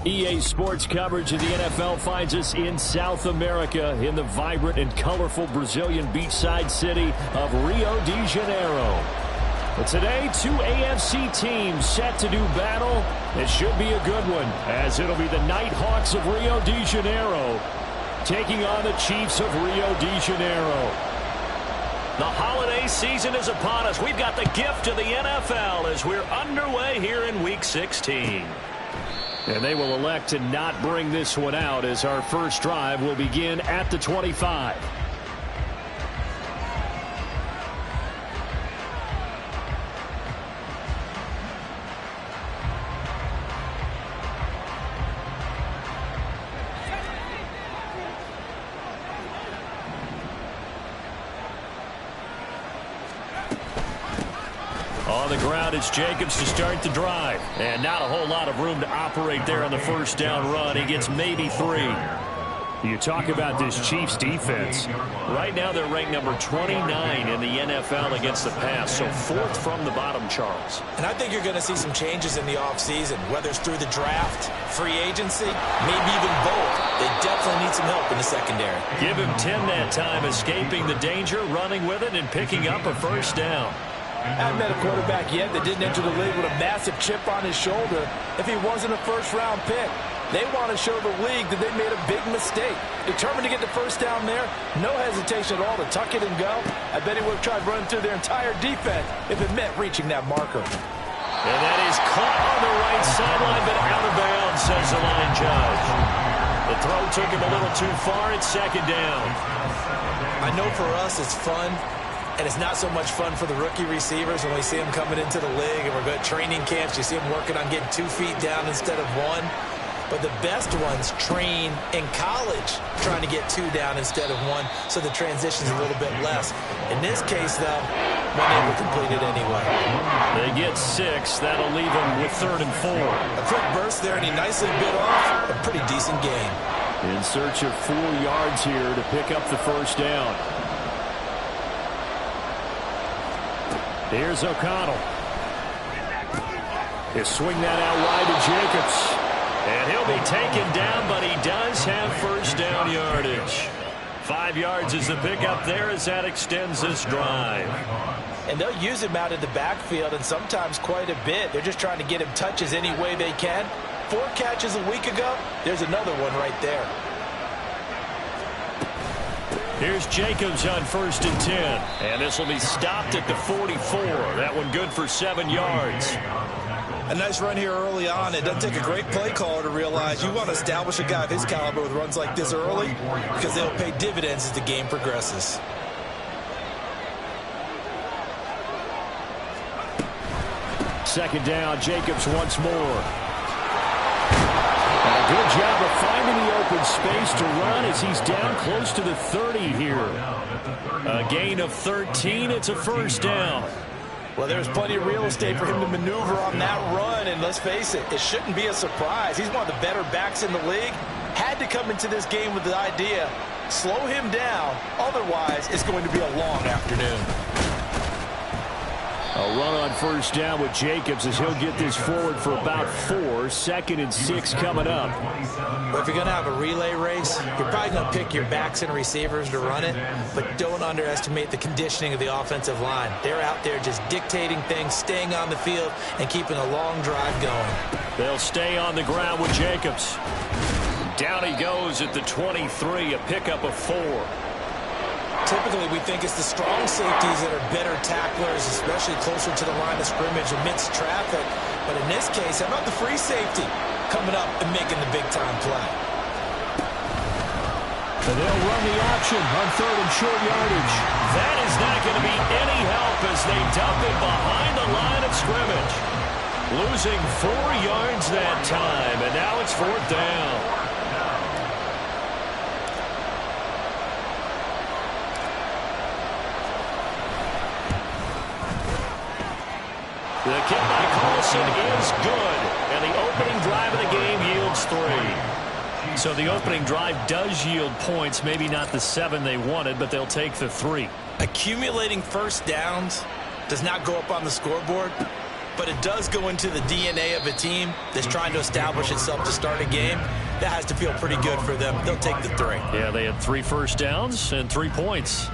EA Sports coverage of the NFL finds us in South America in the vibrant and colorful Brazilian beachside city of Rio de Janeiro. But today, two AFC teams set to do battle. It should be a good one, as it'll be the Nighthawks of Rio de Janeiro taking on the Chiefs of Rio de Janeiro. The holiday season is upon us. We've got the gift of the NFL as we're underway here in Week 16. And they will elect to not bring this one out as our first drive will begin at the 25. On the ground, it's Jacobs to start the drive. And not a whole lot of room to operate there on the first down run. He gets maybe 3. You talk about this Chiefs defense. Right now, they're ranked number 29 in the NFL against the pass. So 4th from the bottom, Charles. And I think you're going to see some changes in the offseason, whether it's through the draft, free agency, maybe even both. They definitely need some help in the secondary. Give him 10 that time, escaping the danger, running with it, and picking up a first down. I haven't met a quarterback yet that didn't enter the league with a massive chip on his shoulder if he wasn't a first-round pick. They want to show the league that they made a big mistake. Determined to get the first down there, no hesitation at all to tuck it and go. I bet he would have tried running through their entire defense if it meant reaching that marker. And that is caught on the right sideline, but out of bounds, says the line judge. The throw took him a little too far. It's second down. I know for us it's fun. And it's not so much fun for the rookie receivers when we see them coming into the league and we're going to training camps. You see them working on getting 2 feet down instead of 1. But the best ones train in college trying to get 2 down instead of 1, so the transition's a little bit less. In this case, though, one able to complete it anyway. They get 6. That'll leave them with 3rd and 4. A quick burst there, and he nicely bit off a pretty decent gain. In search of 4 yards here to pick up the first down. Here's O'Connell. He'll swing that out wide to Jacobs. And he'll be taken down, but he does have first down yardage. 5 yards is the pickup there as that extends this drive. And they'll use him out in the backfield, and sometimes quite a bit. They're just trying to get him touches any way they can. 4 catches a week ago. There's another one right there. Here's Jacobs on 1st and 10. And this will be stopped at the 44. That one good for 7 yards. A nice run here early on. It doesn't take a great play caller to realize you want to establish a guy of his caliber with runs like this early because they'll pay dividends as the game progresses. Second down, Jacobs once more. And a good job of finding the open space to run as he's down close to the 30 here. A gain of 13. It's a first down. Well, there's plenty of real estate for him to maneuver on that run, and let's face it, it shouldn't be a surprise. He's one of the better backs in the league. Had to come into this game with the idea, slow him down, otherwise it's going to be a long afternoon. A run on first down with Jacobs as he'll get this forward for about 4. 2nd and 6 coming up. Well, if you're going to have a relay race, you're probably going to pick your backs and receivers to run it, but don't underestimate the conditioning of the offensive line. They're out there just dictating things, staying on the field, and keeping a long drive going. They'll stay on the ground with Jacobs. Down he goes at the 23, a pickup of 4. Typically, we think it's the strong safeties that are better tacklers, especially closer to the line of scrimmage amidst traffic. But in this case, how about the free safety coming up and making the big-time play? And they'll run the option on 3rd and short yardage. That is not going to be any help as they dump it behind the line of scrimmage. Losing 4 yards that time, and now it's 4th down. The kick by Carlson is good, and the opening drive of the game yields 3. So the opening drive does yield points, maybe not the 7 they wanted, but they'll take the 3. Accumulating first downs does not go up on the scoreboard, but it does go into the DNA of a team that's trying to establish itself to start a game. That has to feel pretty good for them. They'll take the 3. Yeah, they had 3 first downs and 3 points.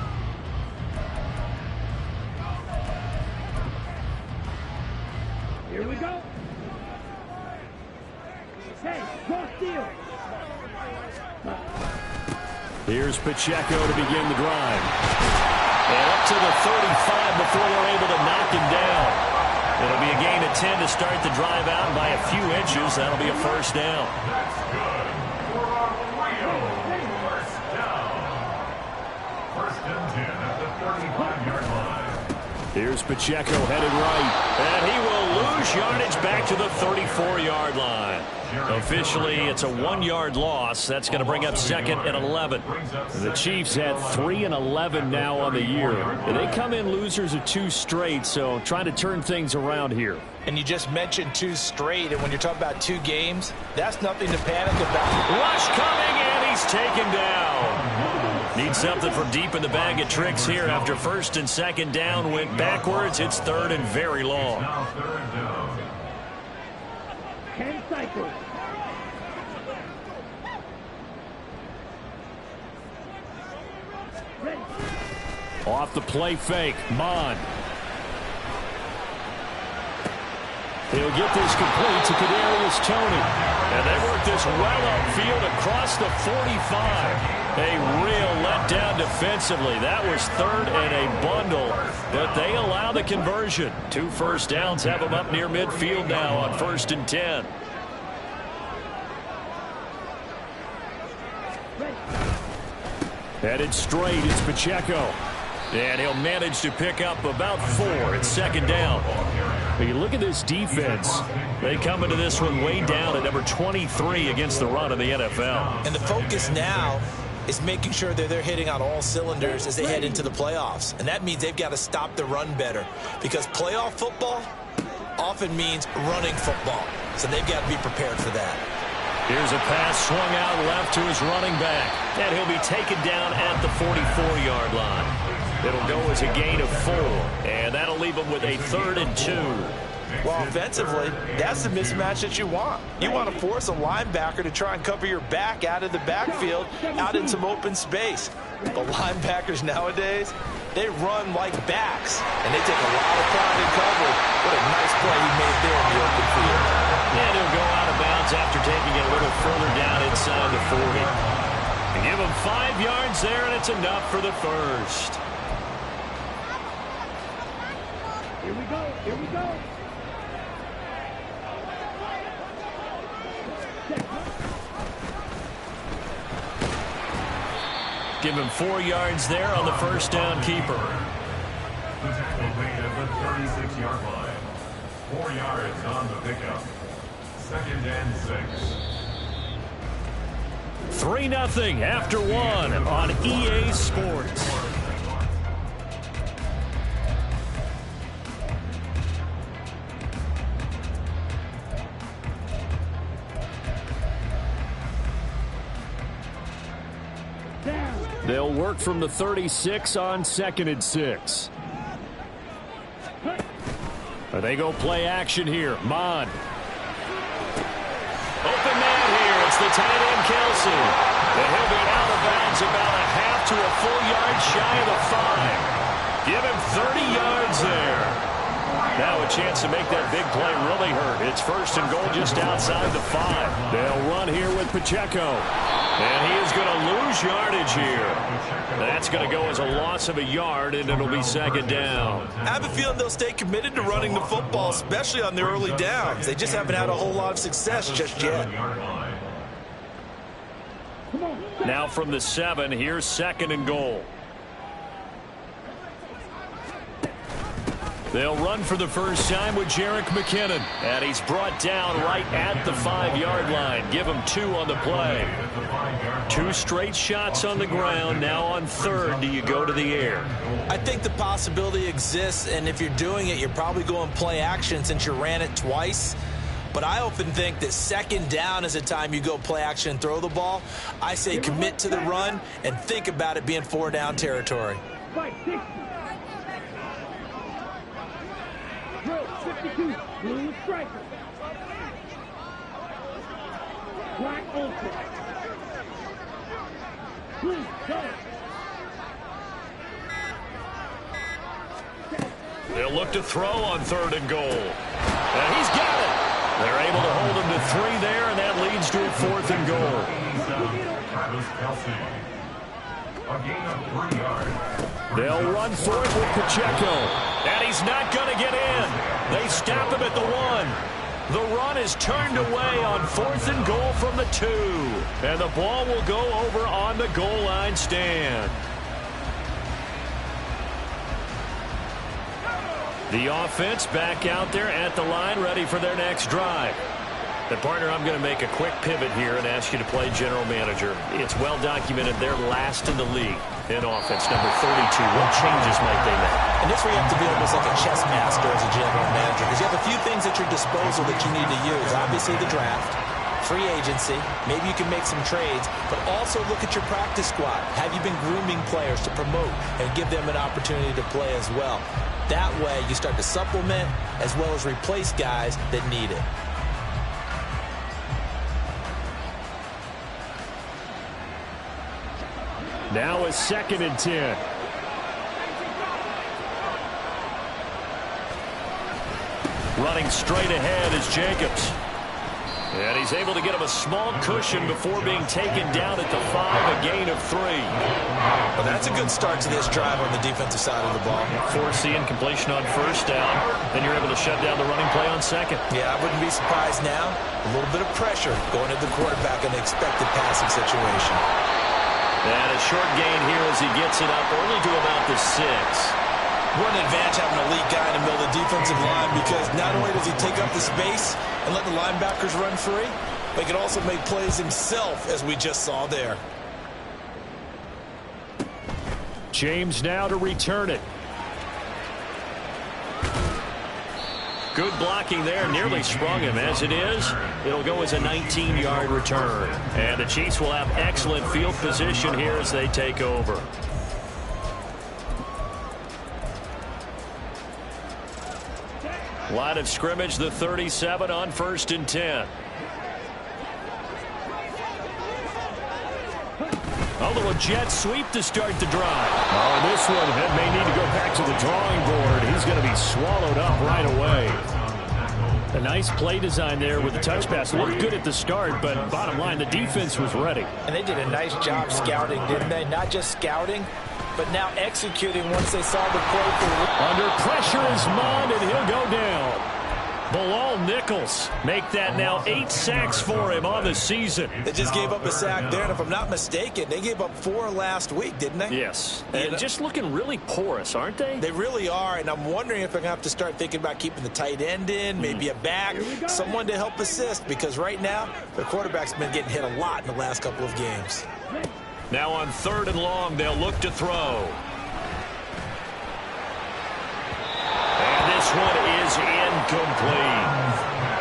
Here we go. Hey, cross field. Here's Pacheco to begin the drive. And up to the 35 before they're able to knock him down. It'll be a gain of 10 to start the drive out, and by a few inches, that'll be a first down. First and 10 at the 35-yard line. Here's Pacheco headed right. And he will lose yardage back to the 34-yard line. Officially, it's a 1-yard loss. That's going to bring up 2nd and 11. The Chiefs had 3 and 11 now on the year. They come in losers of 2 straight, so trying to turn things around here. And you just mentioned 2 straight, and when you're talking about 2 games, that's nothing to panic about. Rush coming, and he's taken down. Need something from deep in the bag of tricks here after 1st and 2nd down went backwards. It's 3rd and very long. Now 3rd down. 10 cycles. Ready. Off the play fake, Mon. He'll get this complete to Kadarius Toney. And they work this well upfield across the 45. A real letdown defensively. That was 3rd and a bundle, but they allow the conversion. 2 first downs have them up near midfield now on 1st and 10. Headed straight, it's Pacheco. And he'll manage to pick up about 4. It's 2nd down. But you look at this defense. They come into this one way down at number 23 against the run in the NFL. And the focus now is making sure that they're hitting on all cylinders as they head into the playoffs. And that means they've got to stop the run better, because playoff football often means running football. So they've got to be prepared for that. Here's a pass swung out left to his running back. And he'll be taken down at the 44-yard line. It'll go as a gain of 4. And that'll leave him with a 3rd and 2. Well, offensively, that's the mismatch that you want. You want to force a linebacker to try and cover your back out of the backfield, out in some open space. But linebackers nowadays, they run like backs, and they take a lot of pride in coverage. What a nice play he made there in the open field. And he'll go out of bounds after taking it a little further down inside the 40. And give him 5 yards there, and it's enough for the first. Here we go. Here we go. Give him 4 yards there on the first down keeper. The tackle made at the 36-yard line. 4 yards on the pickup. 2nd and 6. 3-0 after 1 on EA Sports. They'll work from the 36 on 2nd and 6. They go play action here. Mon. Open man here. It's the tight end, Kelsey. And he'll be out of bounds about a half to a full yard shy of the 5. Give him 30 yards there. Now a chance to make that big play really hurt. It's 1st and goal just outside the 5. They'll run here with Pacheco. And he is going to lose yardage here. That's going to go as a loss of a yard, and it'll be 2nd down. I have a feeling they'll stay committed to running the football, especially on their early downs. They just haven't had a whole lot of success just yet. Now from the 7, here's 2nd and goal. They'll run for the first time with Jerick McKinnon. And he's brought down right at the 5-yard line. Give him 2 on the play. 2 straight shots on the ground. Now on 3rd, do you go to the air? I think the possibility exists, and if you're doing it, you're probably going play action since you ran it twice. But I often think that 2nd down is the time you go play action and throw the ball. I say commit to the run and think about it being 4-down territory. Fight, 60. Drill, 60. Substitute. Blue striker. Black ultra. Blue, go. They'll look to throw on 3rd and goal. And he's got it. They're able to hold him to 3 there, and that leads to a 4th and goal. Travis Kelsey. A gain of 3 yards. They'll run for it with Pacheco. And he's not going to get in. They stop him at the 1. The run is turned away on 4th and goal from the 2. And the ball will go over on the goal line stand. The offense back out there at the line, ready for their next drive. And partner, I'm going to make a quick pivot here and ask you to play general manager. It's well documented they're last in the league in offense, number 32. What changes might they make? And this where you have to be almost like a chess master as a general manager, because you have a few things at your disposal that you need to use. Obviously the draft, free agency, maybe you can make some trades, but also look at your practice squad. Have you been grooming players to promote and give them an opportunity to play as well? That way you start to supplement as well as replace guys that need it. Now a 2nd and 10. Running straight ahead is Jacobs. And he's able to get him a small cushion before being taken down at the 5, a gain of 3. Well, that's a good start to this drive on the defensive side of the ball. Forcing completion on 1st down. Then you're able to shut down the running play on 2nd. Yeah, I wouldn't be surprised now. A little bit of pressure going at the quarterback in the expected passing situation. And a short gain here as he gets it up only to about the 6. What an advantage having an elite guy in the middle of the defensive line, because not only does he take up the space and let the linebackers run free, but he can also make plays himself, as we just saw there. James now to return it. Good blocking there, nearly sprung him. As it is, it'll go as a 19-yard return. And the Chiefs will have excellent field position here as they take over. Line of scrimmage, the 37 on 1st and 10. A little jet sweep to start the drive. Oh, this one may need to go back to the drawing board. He's going to be swallowed up right away. A nice play design there with the touch pass. Looked good at the start, but bottom line, the defense was ready. And they did a nice job scouting, didn't they? Not just scouting, but now executing once they saw the play through. Under pressure is Mond, and he'll go down. Bilal Nichols make that now 8 sacks for him on the season. They just gave up a sack there, and if I'm not mistaken, they gave up 4 last week, didn't they? Yes, and just looking really porous, aren't they? They really are, and I'm wondering if they're going to have to start thinking about keeping the tight end in, maybe a back, someone to help assist, because right now, their quarterback's been getting hit a lot in the last couple of games. Now on 3rd and long, they'll look to throw. And this one is incomplete.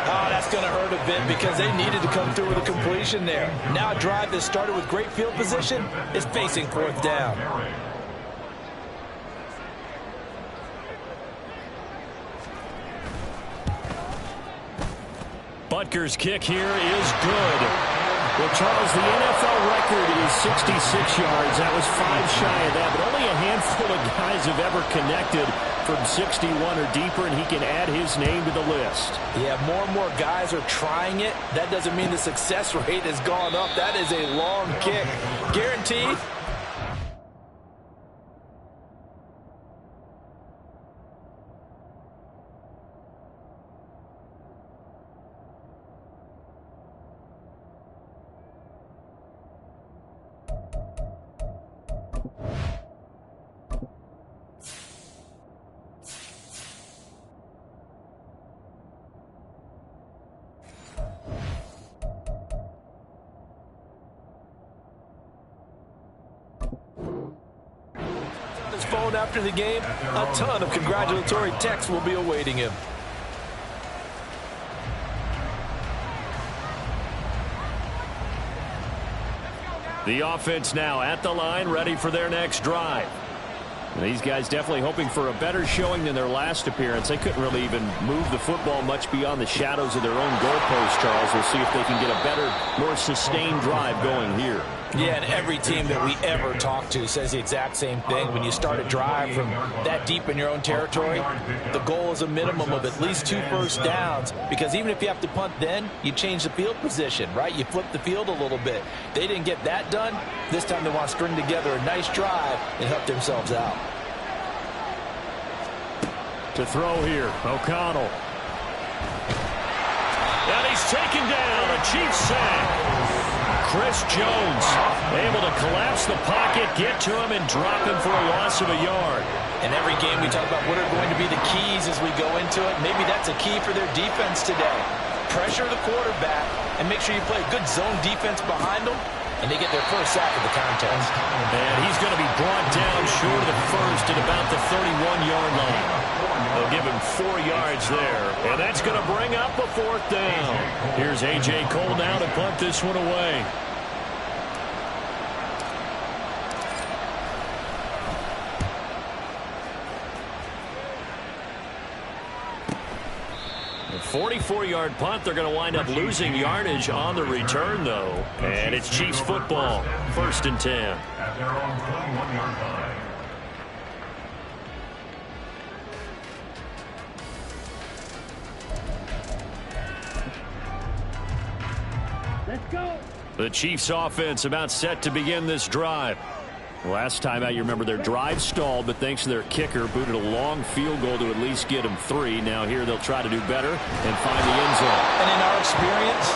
Oh, that's going to hurt a bit because they needed to come through with a completion there. Now a drive that started with great field position is facing 4th down. Butker's kick here is good. Well, Charles, the NFL record is 66 yards. That was 5 shy of that, but only a handful of guys have ever connected from 61 or deeper, and he can add his name to the list. Yeah, more and more guys are trying it. That doesn't mean the success rate has gone up. That is a long kick. Guaranteed. Phone after the game, a ton of congratulatory texts will be awaiting him. The offense now at the line, ready for their next drive. And these guys definitely hoping for a better showing than their last appearance. They couldn't really even move the football much beyond the shadows of their own goalpost, Charles. We'll see if they can get a better, more sustained drive going here. Yeah, and every team that we ever talk to says the exact same thing. When you start a drive from that deep in your own territory, the goal is a minimum of at least 2 first downs, because even if you have to punt then, you change the field position, right? You flip the field a little bit. They didn't get that done. This time they want to string together a nice drive and help themselves out. To throw here, O'Connell. And he's taken down, a Chiefs sack. Chris Jones able to collapse the pocket, get to him, and drop him for a loss of a yard. In every game we talk about what are going to be the keys as we go into it. Maybe that's a key for their defense today. Pressure the quarterback and make sure you play a good zone defense behind them, and they get their first sack of the contest. And he's going to be brought down short of the first at about the 31-yard line. They'll give him 4 yards there, and that's going to bring up a 4th down. Here's A.J. Cole now to punt this one away. A 44-yard punt. They're going to wind up losing yardage on the return, though. And it's Chiefs football, 1st and 10. At their own 21-yard line. Let's go. The Chiefs offense about set to begin this drive. Last time out, you remember their drive stalled, but thanks to their kicker, booted a long field goal to at least get them 3. Now here they'll try to do better and find the end zone. And in our experience,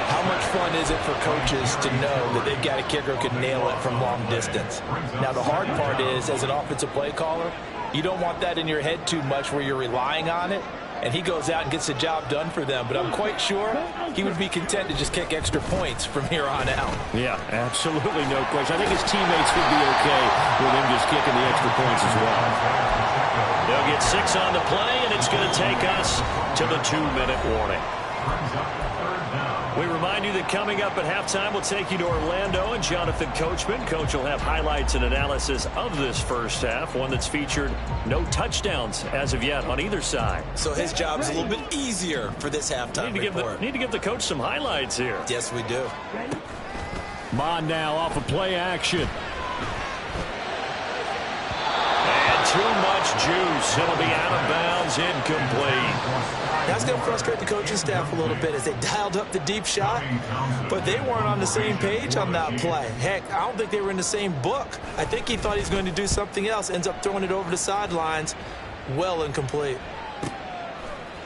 how much fun is it for coaches to know that they've got a kicker who can nail it from long distance? Now the hard part is, as an offensive play caller, you don't want that in your head too much where you're relying on it, and he goes out and gets the job done for them. But I'm quite sure he would be content to just kick extra points from here on out. Yeah, absolutely no question. I think his teammates would be okay with him just kicking the extra points as well. They'll get 6 on the play, and it's going to take us to the 2-minute warning. We remind you that coming up at halftime, we'll take you to Orlando and Jonathan Coachman. Coach will have highlights and analysis of this first half, one that's featured no touchdowns as of yet on either side. So his job is a little bit easier for this halftime report. Need to give the coach some highlights here. Yes, we do. Mon now off of play action. And too much juice. It'll be out of bounds, incomplete. That's going to frustrate the coaching staff a little bit as they dialed up the deep shot, but they weren't on the same page on that play. Heck, I don't think they were in the same book. I think he thought he was going to do something else, ends up throwing it over the sidelines. Well incomplete.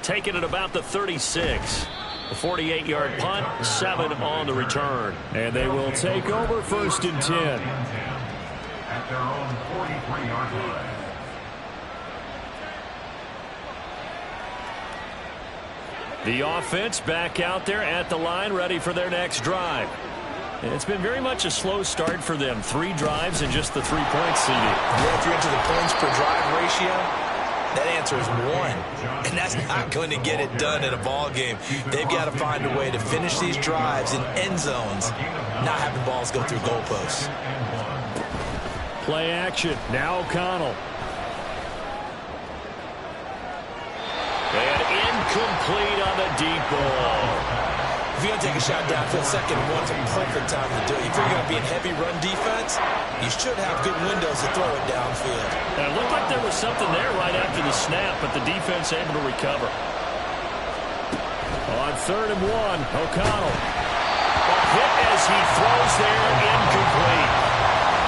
Taken at about the 36. A 48-yard punt, 7 on the return. And they will take over 1st and 10. At their own 43-yard line. The offense back out there at the line, ready for their next drive. And it's been very much a slow start for them. 3 drives and just the 3 points CD. Yeah, if you're into the points per drive ratio, that answer is 1. And that's not going to get it done in a ball game. They've got to find a way to finish these drives in end zones, not having balls go through goalposts. Play action. Now O'Connell. And incomplete on the deep ball. If you're going to take a shot downfield, 2nd and 1's a perfect time to do it. If you're going to be in heavy run defense, you should have good windows to throw it downfield. And it looked like there was something there right after the snap, but the defense able to recover. On 3rd and 1, O'Connell. Hit as he throws there, incomplete.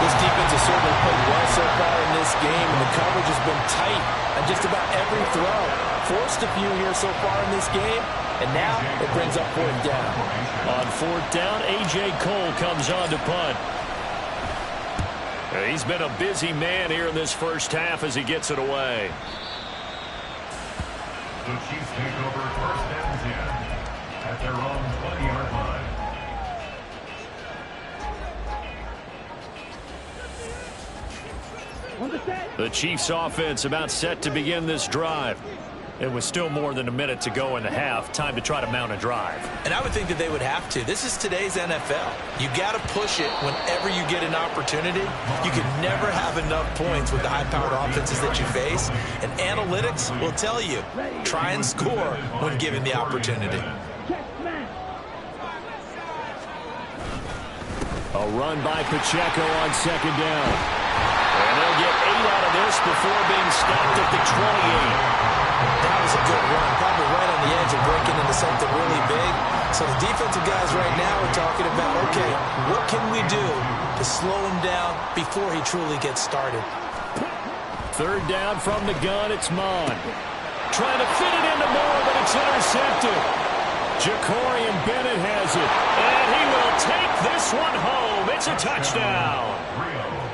This defense has certainly played well so far in this game, and the coverage has been tight on just about every throw. Forced a few here so far in this game, and now it brings up 4th down. On 4th down, A.J. Cole comes on to punt. He's been a busy man here in this first half as he gets it away. The Chiefs take over 1st and 10 at their own 20-yard line. The Chiefs offense about set to begin this drive. It was still more than a minute to go in the half. Time to try to mount a drive. And I would think that they would have to. This is today's NFL. You got to push it whenever you get an opportunity. You can never have enough points with the high-powered offenses that you face. And analytics will tell you, try and score when given the opportunity. A run by Pacheco on second down. And they'll get 8 out of this before being stopped at the 28. That was a good run, probably right on the edge of breaking into something really big. So the defensive guys right now are talking about, okay, what can we do to slow him down before he truly gets started? Third down from the gun, it's Mon. Trying to fit it into Moore, but it's intercepted. Jacorian Bennett has it, and he will take this one home. It's a touchdown.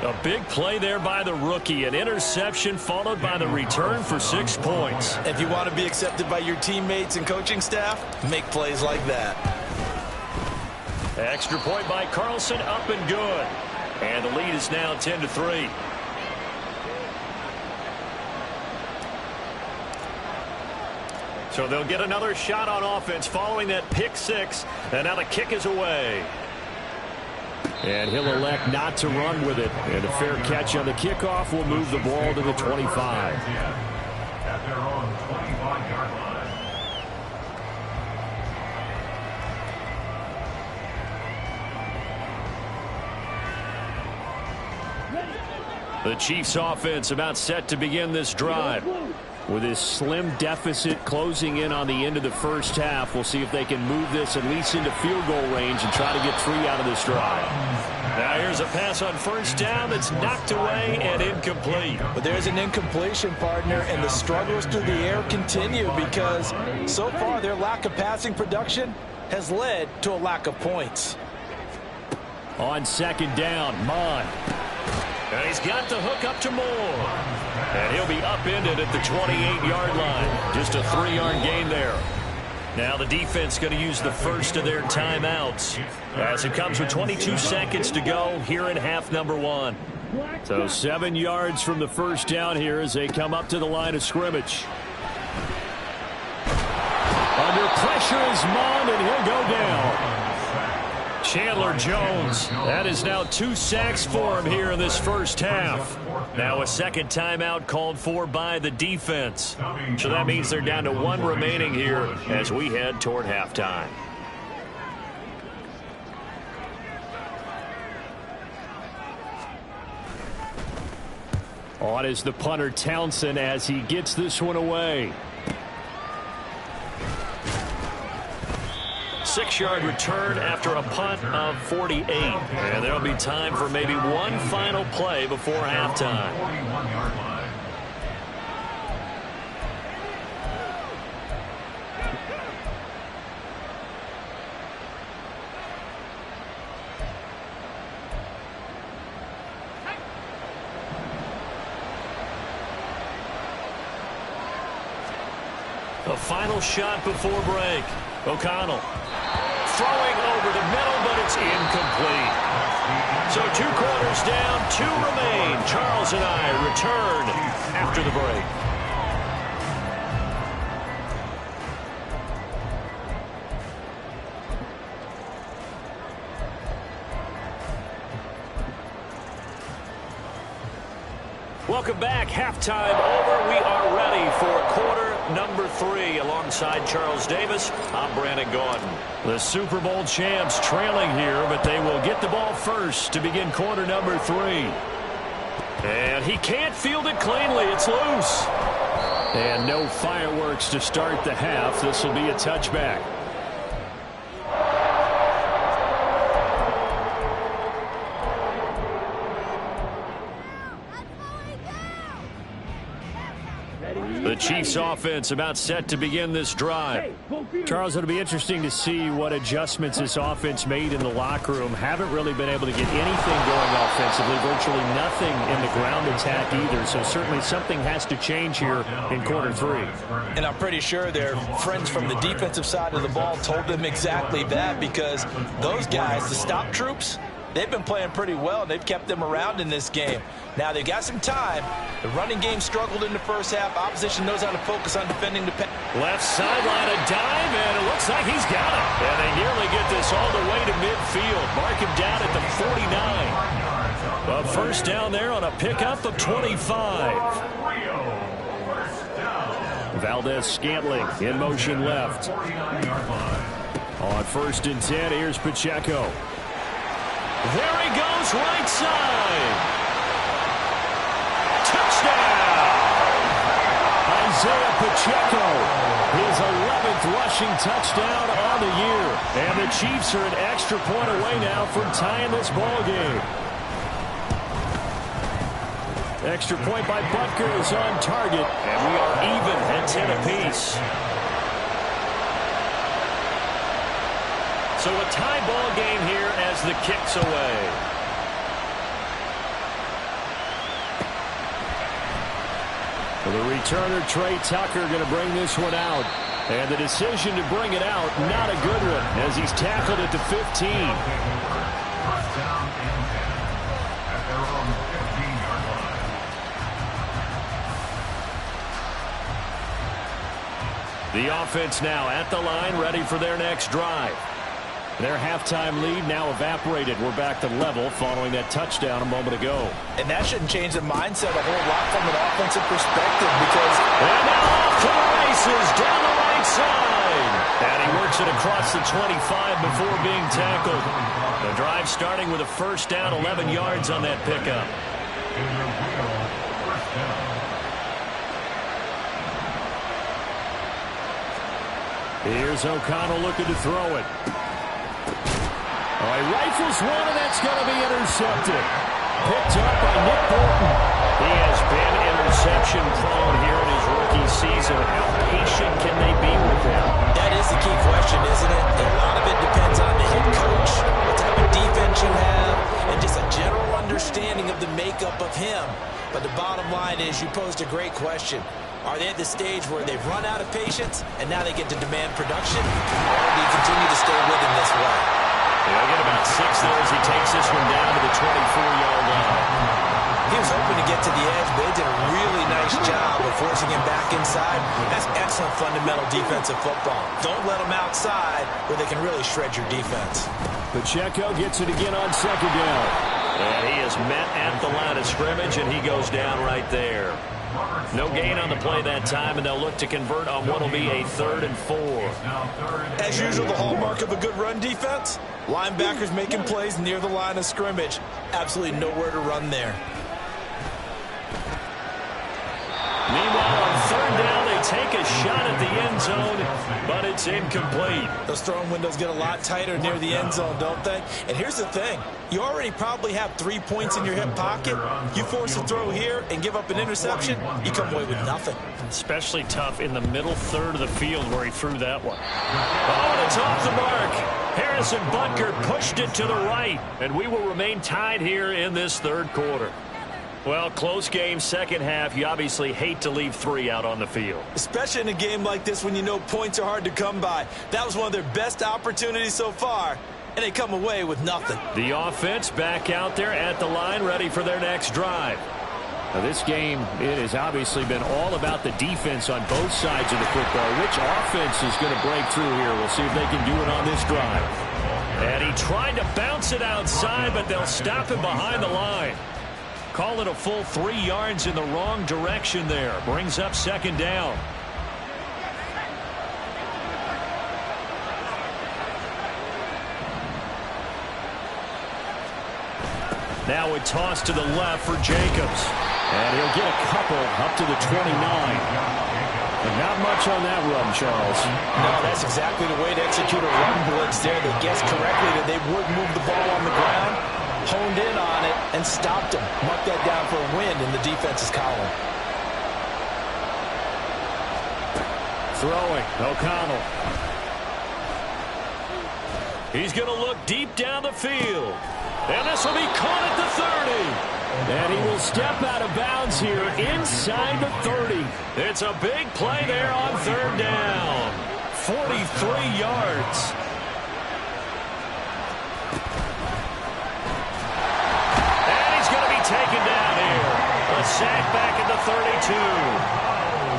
A big play there by the rookie. An interception followed by the return for 6 points. If you want to be accepted by your teammates and coaching staff, make plays like that. Extra point by Carlson, up and good. And the lead is now 10-3. So they'll get another shot on offense following that pick 6. And now the kick is away. And he'll elect not to run with it. And a fair catch on the kickoff will move the ball to the 25. At their own 25-yard line. The Chiefs offense about set to begin this drive. With his slim deficit closing in on the end of the first half, we'll see if they can move this at least into field goal range and try to get 3 out of this drive. Now here's a pass on first down that's knocked away and incomplete. But there's an incompletion, partner, and the struggles through the air continue because so far their lack of passing production has led to a lack of points. On second down, Mon. And he's got the hook up to Moore. And he'll be upended at the 28-yard line. Just a 3-yard gain there. Now the defense going to use the first of their timeouts as it comes with 22 seconds to go here in half number 1. So 7 yards from the first down here as they come up to the line of scrimmage. Under pressure is Mon, and he'll go down. Chandler Jones, that is now 2 sacks for him here in this first half. Now a second timeout called for by the defense. So that means they're down to 1 remaining here as we head toward halftime. On is the punter Townsend as he gets this one away. 6-yard return after a punt of 48. And there'll be time for maybe one final play before halftime. 41-yard line. A final shot before break. O'Connell throwing over the middle, but it's incomplete. So 2 quarters down, 2 remain. Charles and I return after the break. Welcome back. Halftime over. We are ready for quarter number 3. Alongside Charles Davis, I'm Brandon Gaudin. The Super Bowl champs trailing here, but they will get the ball first to begin quarter number 3. And he can't field it cleanly. It's loose. And no fireworks to start the half. This will be a touchback. The Chiefs offense about set to begin this drive. Charles, it'll be interesting to see what adjustments this offense made in the locker room. Haven't really been able to get anything going offensively, virtually nothing in the ground attack either. So certainly something has to change here in quarter 3. And I'm pretty sure their friends from the defensive side of the ball told them exactly that, because those guys, the stop troops, they've been playing pretty well, and they've kept them around in this game. Now, they've got some time. The running game struggled in the first half. Opposition knows how to focus on defending the pass. Left sideline, a dive, and it looks like he's got it. And they nearly get this all the way to midfield. Mark him down at the 49. A first down there on a pickup of 25. Valdez-Scantling in motion left. On 1st and 10, here's Pacheco. There he goes, right side. Touchdown! Isaiah Pacheco, his 11th rushing touchdown on the year. And the Chiefs are an extra point away now from tying this ball game. Extra point by Butker is on target, and we are even at 10 apiece. So a tie ball game here as the kick's away. For the returner, Trey Tucker, going to bring this one out. And the decision to bring it out, not a good one, as he's tackled at the 15. First down and 10 at their own 15-yard line. The offense now at the line, ready for their next drive. Their halftime lead now evaporated. We're back to level following that touchdown a moment ago. And that shouldn't change the mindset a whole lot from an offensive perspective, because... And now off to the races down the right side. And he works it across the 25 before being tackled. The drive starting with a first down, 11 yards on that pickup. Here's O'Connell looking to throw it. He rifles one, and that's going to be intercepted. Picked up by Nick Bolton. He has been interception prone here in his rookie season. How patient can they be with him? That is the key question, isn't it? And a lot of it depends on the head coach, what type of defense you have, and just a general understanding of the makeup of him. But the bottom line is, you posed a great question. Are they at the stage where they've run out of patience, and now they get to demand production? Or do you continue to stay with him this way? They'll get about 6 there as he takes this one down to the 24-yard line. He was hoping to get to the edge, but they did a really nice job of forcing him back inside. That's excellent fundamental defensive football. Don't let them outside where they can really shred your defense. Pacheco gets it again on 2nd down. And he is met at the line of scrimmage, and he goes down right there. No gain on the play that time, and they'll look to convert on what will be a 3rd and 4. As usual, the hallmark of a good run defense, linebackers making plays near the line of scrimmage. Absolutely nowhere to run there. Meanwhile, on 3rd down, they take a shot at the end zone, but it's incomplete. Those throwing windows get a lot tighter near the end zone, don't they? And here's the thing. You already probably have 3 points in your hip pocket. You force a throw here and give up an interception, you come away with nothing. Especially tough in the middle third of the field where he threw that one. Oh, and it's off the mark. Harrison Butker pushed it to the right, and we will remain tied here in this 3rd quarter. Well, close game, second half. You obviously hate to leave 3 out on the field. Especially in a game like this when you know points are hard to come by. That was one of their best opportunities so far, and they come away with nothing. The offense back out there at the line, ready for their next drive. Now, this game, it has obviously been all about the defense on both sides of the football. Which offense is going to break through here? We'll see if they can do it on this drive. And he tried to bounce it outside, but they'll stop him behind the line. Call it a full 3 yards in the wrong direction there. Brings up 2nd down. Now a toss to the left for Jacobs. And he'll get a couple up to the 29. But not much on that run, Charles. No, that's exactly the way to execute a run blitz there. They guessed correctly that they would move the ball on the ground, honed in on it, and stopped him. Mark that down for a win in the defense's column. Throwing, O'Connell. He's going to look deep down the field. And this will be caught at the 30. And he will step out of bounds here inside the 30. It's a big play there on 3rd down. 43 yards. taken down here. A sack back at the 32.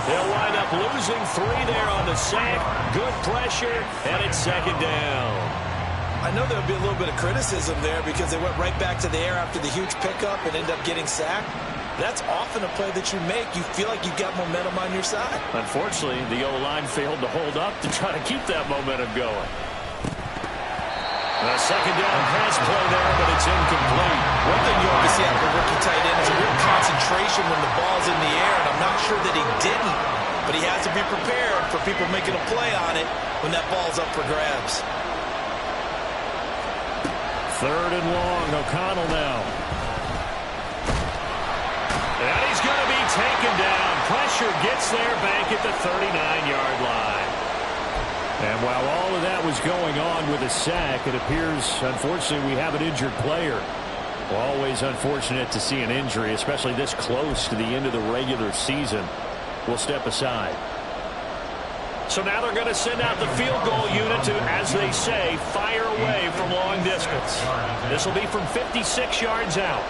They'll wind up losing 3 there on the sack. Good pressure, and it's second down. I know there'll be a little bit of criticism there because they went right back to the air after the huge pickup and ended up getting sacked. That's often a play that you make. You feel like you've got momentum on your side. Unfortunately, the O-line failed to hold up to try to keep that momentum going. A second down pass play there, but it's incomplete. One thing you always see out of the rookie tight end is a real concentration when the ball's in the air, and I'm not sure that he didn't, but he has to be prepared for people making a play on it when that ball's up for grabs. Third and long, O'Connell now. And he's going to be taken down. Pressure gets there back at the 39-yard line. And while all of that was going on with a sack, it appears, unfortunately, we have an injured player. Always unfortunate to see an injury, especially this close to the end of the regular season. We'll step aside. So now they're going to send out the field goal unit to, as they say, fire away from long distance. This will be from 56 yards out.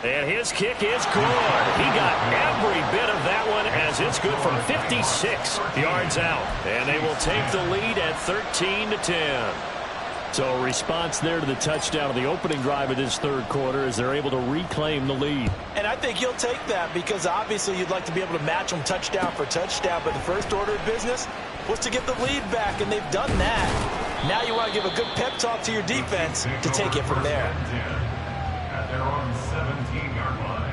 And his kick is good. He got every bit of that one as it's good from 56 yards out. And they will take the lead at 13-10. So a response there to the touchdown of the opening drive of this third quarter as they're able to reclaim the lead. And I think you'll take that because obviously you'd like to be able to match them touchdown for touchdown, but the first order of business was to get the lead back, and they've done that. Now you want to give a good pep talk to your defense to take it from there. At their own 17-yard line.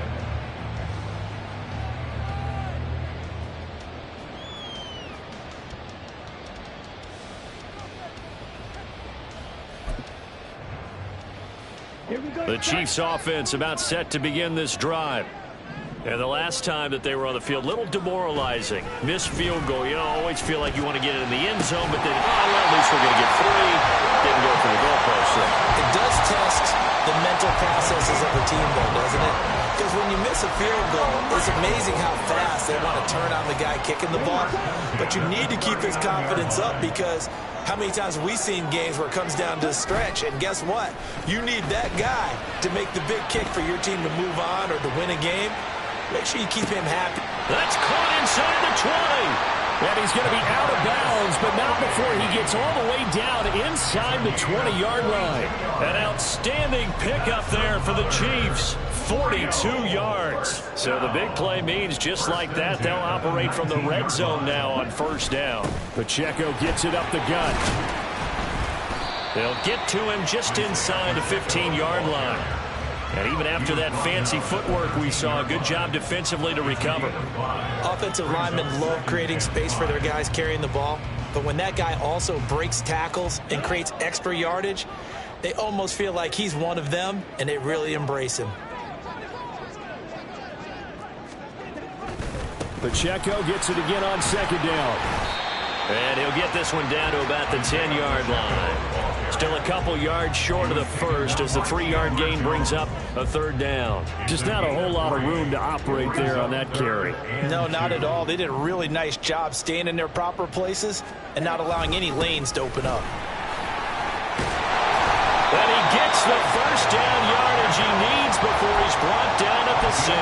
The Chiefs offense about set to begin this drive. And the last time that they were on the field, little demoralizing. Missed field goal. You always feel like you want to get it in the end zone, but then, well, at least we're going to get 3. Didn't go for the goalpost. So. It does test the mental processes of a team, though, doesn't it? Because when you miss a field goal, it's amazing how fast they want to turn on the guy kicking the ball. But you need to keep his confidence up because how many times have we seen games where it comes down to a stretch? And guess what? You need that guy to make the big kick for your team to move on or to win a game. Make sure you keep him happy. That's caught inside the 20. And he's going to be out of bounds, but not before he gets all the way down inside the 20-yard line. An outstanding pickup there for the Chiefs. 42 yards. So the big play means just like that, they'll operate from the red zone now on first down. Pacheco gets it up the gut. They'll get to him just inside the 15-yard line. And even after that fancy footwork we saw, a good job defensively to recover. Offensive linemen love creating space for their guys carrying the ball. But when that guy also breaks tackles and creates extra yardage, they almost feel like he's one of them, and they really embrace him. Pacheco gets it again on second down. And he'll get this one down to about the 10-yard line. Still a couple yards short of the first as the 3-yard gain brings up a third down. Just not a whole lot of room to operate there on that carry. No, not at all. They did a really nice job staying in their proper places and not allowing any lanes to open up. And he gets the first down yardage he needs before he's brought down at the 6.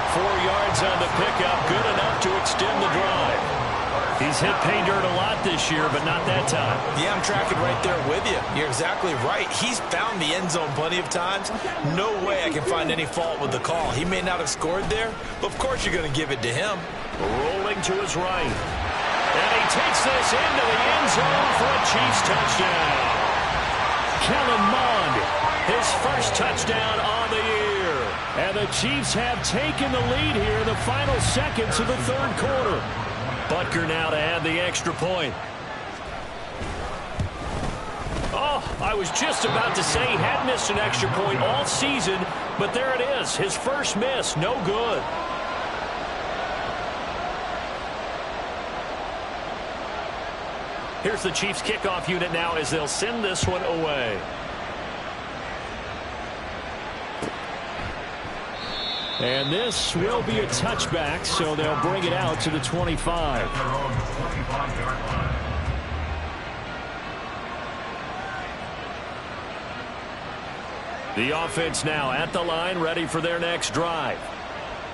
4 yards on the pickup, good enough to extend the drive. He's hit pay dirt a lot this year, but not that time. Yeah, I'm tracking right there with you. You're exactly right. He's found the end zone plenty of times. No way I can find any fault with the call. He may not have scored there, but of course you're going to give it to him. Rolling to his right. And he takes this into the end zone for a Chiefs touchdown. Kellen Mond, his first touchdown on the year. And the Chiefs have taken the lead here in the final seconds of the third quarter. Butker now to add the extra point. Oh, I was just about to say he had missed an extra point all season, but there it is. His first miss, no good. Here's the Chiefs kickoff unit now as they'll send this one away. And this will be a touchback, so they'll bring it out to the 25. The offense now at the line, ready for their next drive.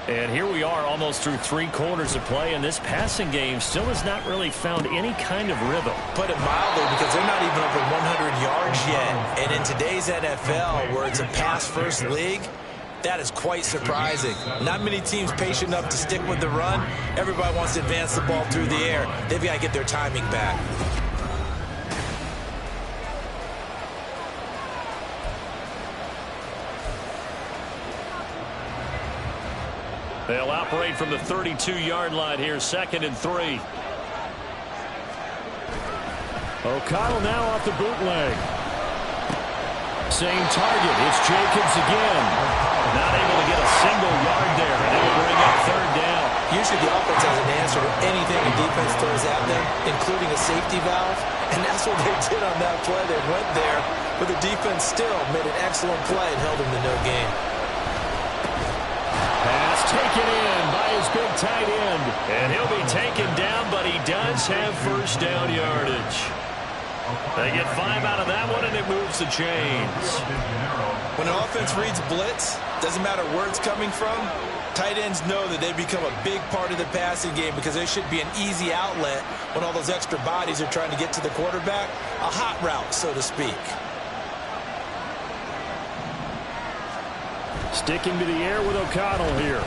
And here we are almost through 3 quarters of play, and this passing game still has not really found any kind of rhythm. Put it mildly, because they're not even over 100 yards yet. And in today's NFL, where it's a pass-first league, that is quite surprising. Not many teams patient enough to stick with the run. Everybody wants to advance the ball through the air. They've got to get their timing back. They'll operate from the 32-yard line here, 2nd and 3. O'Connell now off the bootleg. Same target. It's Jacobs again. Not able to get a single yard there, and it'll bring up 3rd down. Usually the offense has an answer to anything the defense throws at them, including a safety valve. And that's what they did on that play. They went there, but the defense still made an excellent play and held them to no gain. Pass taken in by his big tight end. And he'll be taken down, but he does have 1st down yardage. They get 5 out of that one, and it moves the chains. When an offense reads blitz, doesn't matter where it's coming from, tight ends know that they become a big part of the passing game because there should be an easy outlet when all those extra bodies are trying to get to the quarterback. A hot route, so to speak. Sticking to the air with O'Connell here.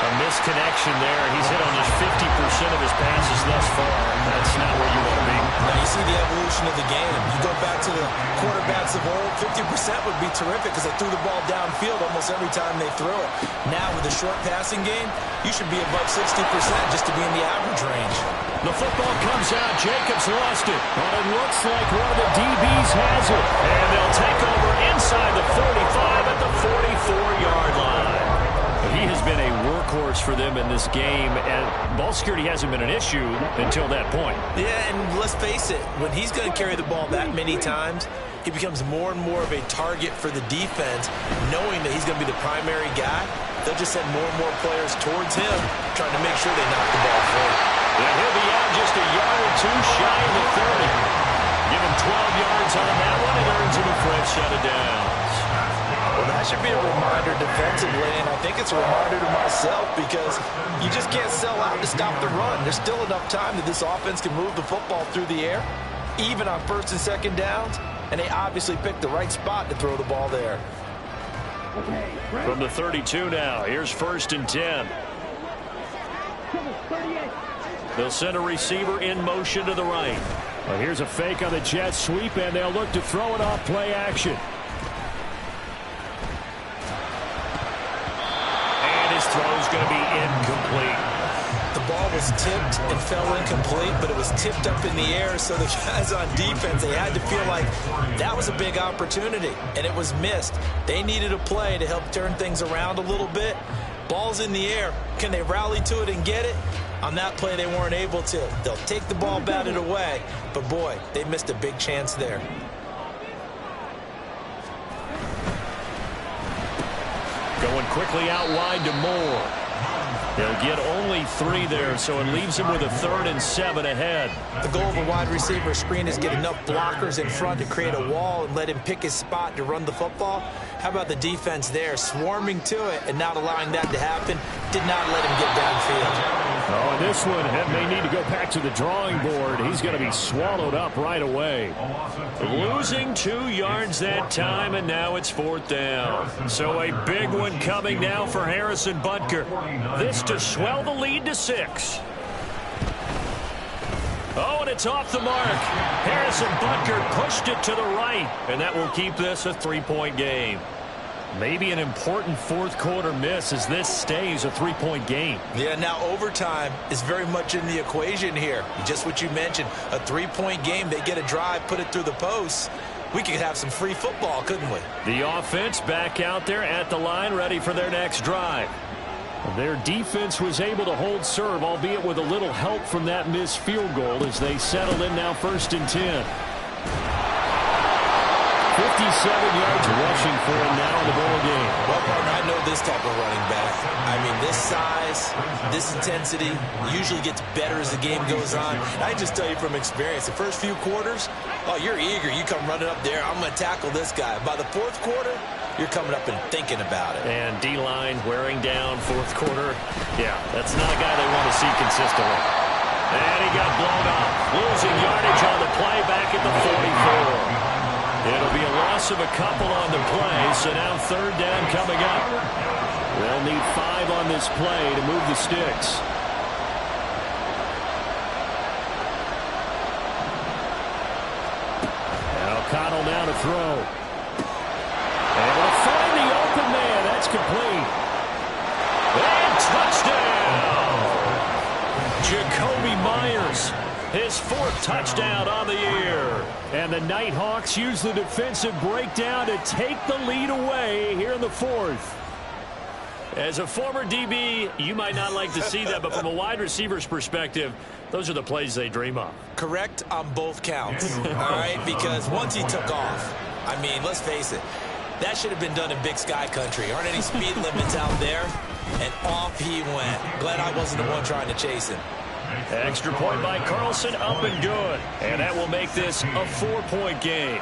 A misconnection there. He's hit on just 50% of his passes thus far. That's not where you want to be. Now you see the evolution of the game. You go back to the quarterbacks of old, 50% would be terrific because they threw the ball downfield almost every time they threw it. Now with the short passing game, you should be above 60% just to be in the average range. The football comes out. Jacobs lost it. But it looks like one of the DBs has it. And they'll take over inside the 45 at the 44-yard line. He has been a workhorse for them in this game, and ball security hasn't been an issue until that point. Yeah, and let's face it, when he's going to carry the ball that many times, he becomes more and more of a target for the defense, knowing that he's going to be the primary guy. They'll just send more and more players towards him, trying to make sure they knock the ball free. And he'll be out just a yard or 2 shy of the 30. Give him 12 yards on that one, and earns him a 4th set of downs. Well, that should be a reminder defensively, and I think it's a reminder to myself because you just can't sell out to stop the run. There's still enough time that this offense can move the football through the air, even on 1st and 2nd downs, and they obviously picked the right spot to throw the ball there. From the 32 now, here's 1st and 10. They'll send a receiver in motion to the right. Well, here's a fake on the jet sweep, and they'll look to throw it off play action. His throw's going to be incomplete. The ball was tipped and fell incomplete, but it was tipped up in the air, so the guys on defense, they had to feel like that was a big opportunity, and it was missed. They needed a play to help turn things around a little bit. Ball's in the air. Can they rally to it and get it? On that play, they weren't able to. They'll take the ball, bat it away, but boy, they missed a big chance there. Going quickly out wide to Moore. They'll get only 3 there, so it leaves him with a 3rd and 7 ahead. The goal of a wide receiver screen is get enough blockers in front to create a wall and let him pick his spot to run the football. How about the defense there, swarming to it and not allowing that to happen? Did not let him get downfield. Oh, and this one may need to go back to the drawing board. He's going to be swallowed up right away. Losing 2 yards that time, and now it's 4th down. So a big one coming now for Harrison Butker. This to swell the lead to 6. Oh, and it's off the mark. Harrison Butker pushed it to the right, and that will keep this a 3-point game. Maybe an important 4th quarter miss as this stays a 3-point game. Yeah, now overtime is very much in the equation here. Just what you mentioned, a 3-point game. They get a drive, put it through the posts. We could have some free football, couldn't we? The offense back out there at the line, ready for their next drive. Their defense was able to hold serve, albeit with a little help from that missed field goal as they settle in now 1st and 10. 57 yards rushing for him now in the ball game. Well, partner, I know this type of running back. I mean, this size, this intensity usually gets better as the game goes on. And I just tell you from experience, the first few quarters, oh, you're eager. You come running up there, I'm going to tackle this guy. By the fourth quarter, you're coming up and thinking about it. And D-line wearing down fourth quarter. Yeah, that's not a guy they want to see consistently. And he got blown off. Losing yardage on the play back at the 44. It'll be a loss of a couple on the play, so now third down coming up. They'll need 5 on this play to move the sticks. Now O'Connell now to throw. Able to find the open man. That's complete. And touchdown! Jacoby Myers. His 4th touchdown on the year. And the Nighthawks use the defensive breakdown to take the lead away here in the 4th. As a former DB, you might not like to see that, but from a wide receiver's perspective, those are the plays they dream of. Correct on both counts, all right? Because once he took off, I mean, let's face it, that should have been done in Big Sky country. Aren't any speed limits out there? And off he went. Glad I wasn't the one trying to chase him. Extra point by Carlson, up and good. And that will make this a 4-point game.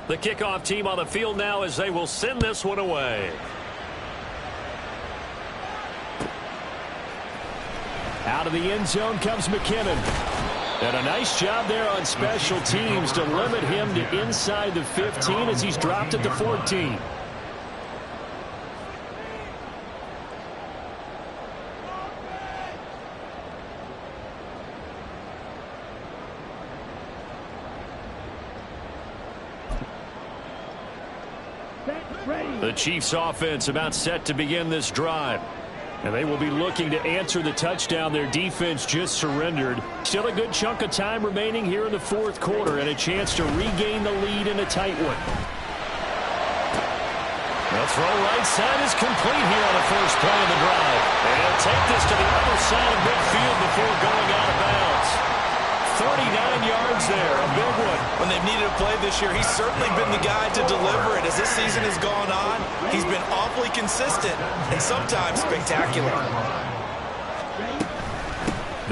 The kickoff team on the field now as they will send this one away. Out of the end zone comes McKinnon. And a nice job there on special teams to limit him to inside the 15 as he's dropped it to 14. The Chiefs offense about set to begin this drive. And they will be looking to answer the touchdown their defense just surrendered. Still a good chunk of time remaining here in the 4th quarter and a chance to regain the lead in a tight one. The throw right side is complete here on the first play of the drive. And he'll take this to the other side of midfield before going out of bounds. 39 yards there, a big one. When they've needed a play this year, he's certainly been the guy to deliver it. As this season has gone on, he's been awfully consistent and sometimes spectacular.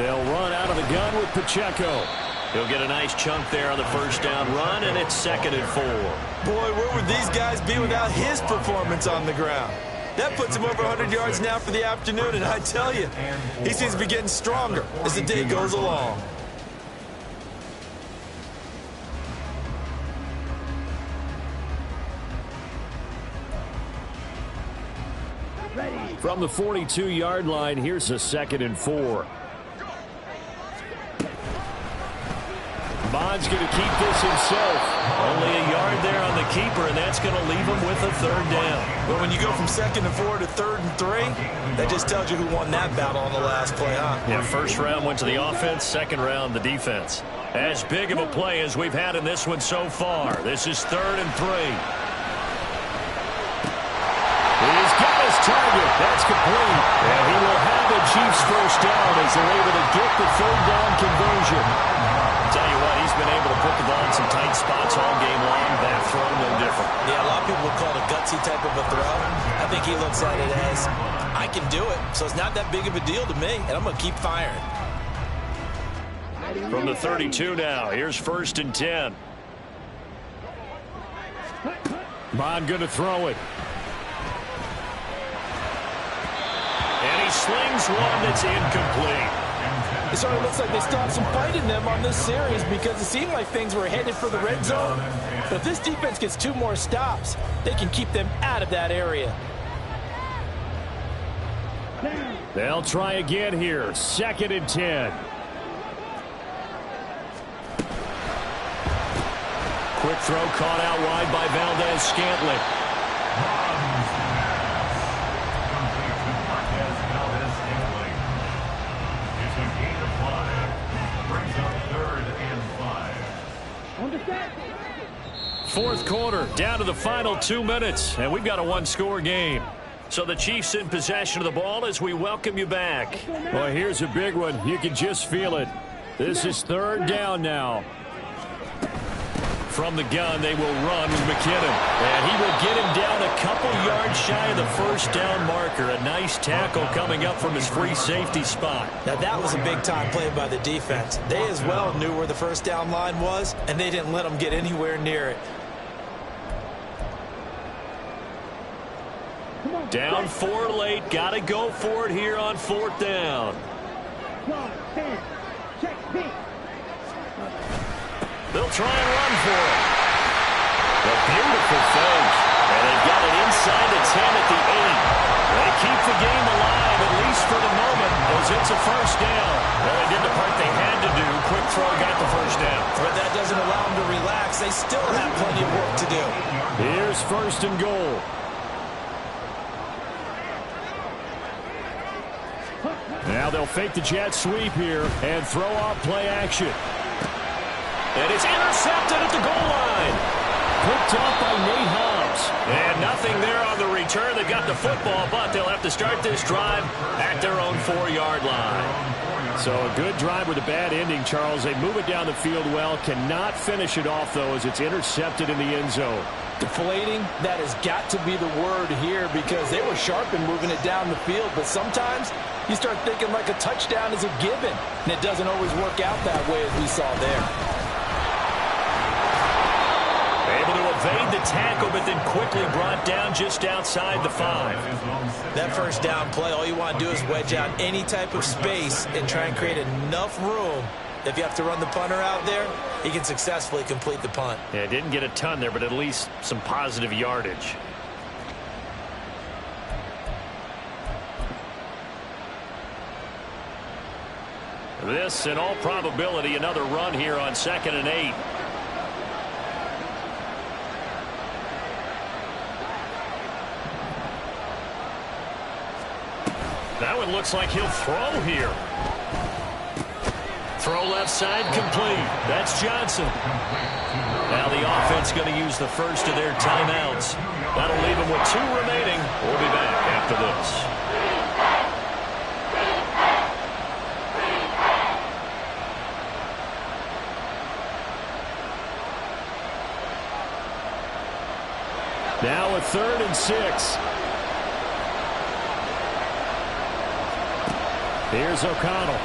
They'll run out of the gun with Pacheco. He'll get a nice chunk there on the first down run, and it's 2nd and 4. Boy, where would these guys be without his performance on the ground? That puts him over 100 yards now for the afternoon, and I tell you, he seems to be getting stronger as the day goes along. From the 42-yard line, here's a 2nd and 4. Bond's going to keep this himself. Only a yard there on the keeper, and that's going to leave him with a 3rd down. But when you go from 2nd and 4 to 3rd and 3, that just tells you who won that battle on the last play, huh? Yeah, first round went to the offense, 2nd round the defense. As big of a play as we've had in this one so far. This is 3rd and 3. He's got his target. That's complete. And he will have the Chiefs first down as they're able to get the 3rd down conversion. Tell you what, he's been able to put the ball in some tight spots all game long. That throw, no different. Yeah, a lot of people would call it a gutsy type of a throw. I think he looks at it as, I can do it, so it's not that big of a deal to me, and I'm going to keep firing. From the 32 now, here's 1st and 10. Bond going to throw it. And he slings one that's incomplete. It sort of looks like they still have some fight in them on this series because it seemed like things were headed for the red zone. But if this defense gets 2 more stops, they can keep them out of that area. They'll try again here. 2nd and 10. Quick throw caught out wide by Valdez-Scantling. Fourth quarter, down to the final 2 minutes, and we've got a one-score game. So the Chiefs in possession of the ball as we welcome you back. Well, here's a big one. You can just feel it. This is third down now. From the gun, they will run with McKinnon. And he will get him down a couple yards shy of the first down marker. A nice tackle coming up from his free safety spot. Now, that was a big-time play by the defense. They as well knew where the first down line was, and they didn't let him get anywhere near it. Down 4 late. Got to go for it here on fourth down. They'll try and run for it. A beautiful fake. And they've got it inside the 10 at the 8. They keep the game alive, at least for the moment, as it's a first down. Well, they did the part they had to do. Quick throw got the first down. But that doesn't allow them to relax. They still have plenty of work to do. Here's first and goal. Now they'll fake the jet sweep here and throw off play action. And it's intercepted at the goal line. Picked off by Nighthawks. And nothing there on the return. They got the football, but they'll have to start this drive at their own 4-yard line. So a good drive with a bad ending, Charles. They move it down the field well. Cannot finish it off, though, as it's intercepted in the end zone. Deflating, that has got to be the word here because they were sharp in moving it down the field. But sometimes you start thinking like a touchdown is a given, and it doesn't always work out that way as we saw there. Able to evade the tackle, but then quickly brought down just outside the 5. That first down play, all you want to do is wedge out any type of space and try and create enough room. If you have to run the punter out there, he can successfully complete the punt. Yeah, didn't get a ton there, but at least some positive yardage. This, in all probability, another run here on 2nd and 8. That one looks like he'll throw here. Throw left side complete. That's Johnson. Now the offense going to use the first of their timeouts. That'll leave them with 2 remaining. We'll be back after this. Now a 3rd and 6. Here's O'Connell.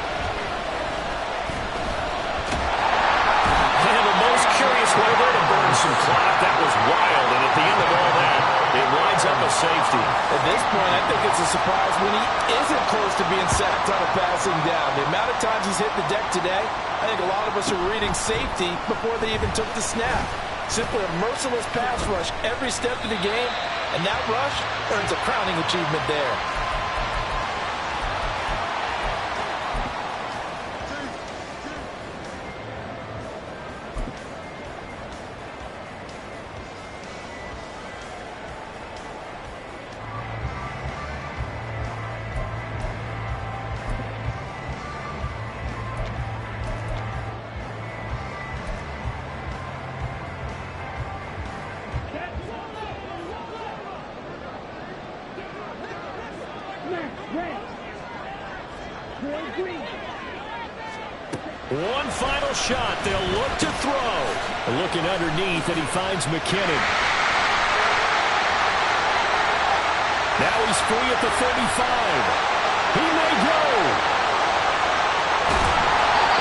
And the most curious way there to burn some clock. That was wild, and at the end of all that, it winds up a safety. At this point, I think it's a surprise when he isn't close to being sacked on a passing down. The amount of times he's hit the deck today, I think a lot of us are reading safety before they even took the snap. Simply a merciless pass rush every step of the game, and that rush earns a crowning achievement there. One final shot. They'll look to throw. Looking underneath, and he finds McKinnon. Now he's free at the 35. He may go.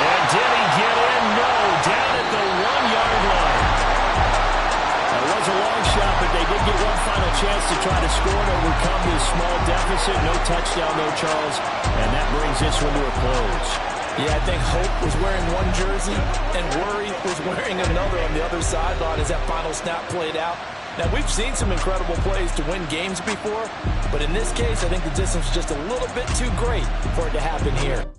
And did he get in? No. Down at the 1-yard line. That was a long shot, but they did get one final chance to try to score and overcome this small deficit. No touchdown, though, Charles. And that brings this one to a close. Yeah, I think hope was wearing one jersey and worry was wearing another on the other sideline as that final snap played out. Now, we've seen some incredible plays to win games before, but in this case, I think the distance was just a little bit too great for it to happen here.